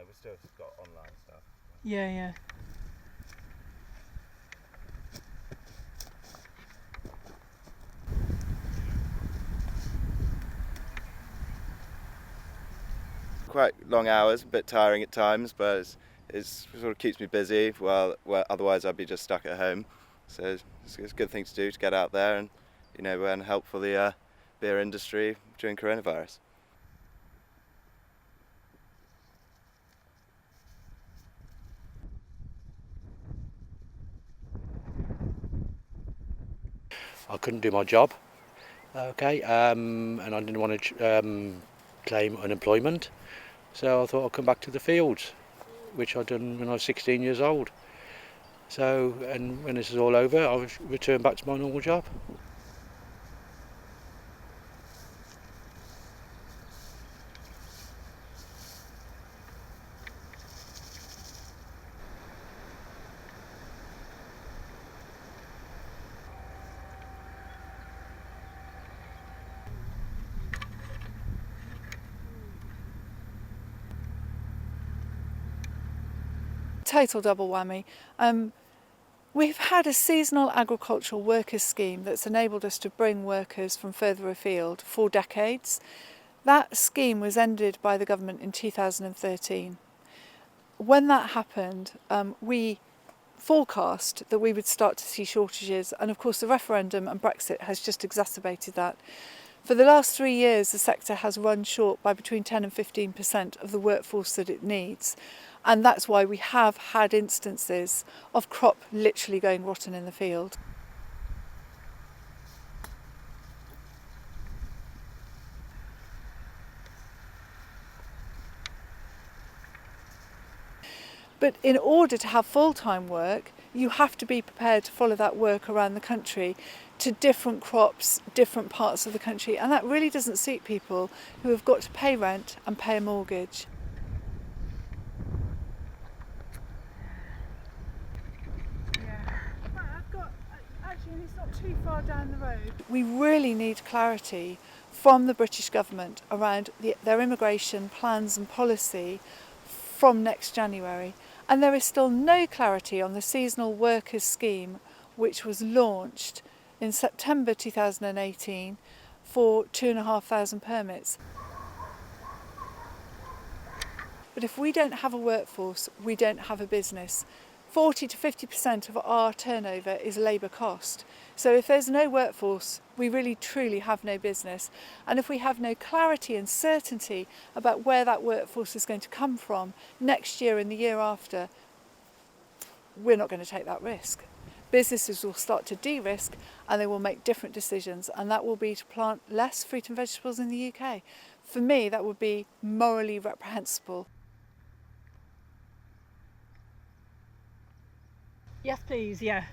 we've still got online stuff. Yeah, yeah. Quite long hours, a bit tiring at times, but it's sort of keeps me busy. Well, otherwise I'd be just stuck at home. So it's a good thing to do, to get out there and help for the beer industry during coronavirus. I couldn't do my job, okay, and I didn't want to claim unemployment, so I thought I'd come back to the fields, which I'd done when I was 16 years old. So, and when this is all over, I'll return back to my normal job. Total double whammy. We've had a seasonal agricultural workers scheme that's enabled us to bring workers from further afield for decades. That scheme was ended by the government in 2013. When that happened, we forecast that we would start to see shortages, and of course the referendum and Brexit has just exacerbated that. For the last 3 years, the sector has run short by between 10 and 15% of the workforce that it needs. And that's why we have had instances of crop literally going rotten in the field. But in order to have full-time work, you have to be prepared to follow that work around the country to different crops, different parts of the country. And that really doesn't suit people who have got to pay rent and pay a mortgage. Actually, it's not too far down the road. We really need clarity from the British government around their immigration plans and policy from next January. And there is still no clarity on the seasonal workers scheme, which was launched in September 2018 for 2,500 permits. But if we don't have a workforce, we don't have a business. 40 to 50% of our turnover is labour cost. So if there's no workforce, we really truly have no business. And if we have no clarity and certainty about where that workforce is going to come from next year and the year after, we're not going to take that risk. Businesses will start to de-risk and they will make different decisions, and that will be to plant less fruit and vegetables in the UK. For me, that would be morally reprehensible. Yes, please, yeah.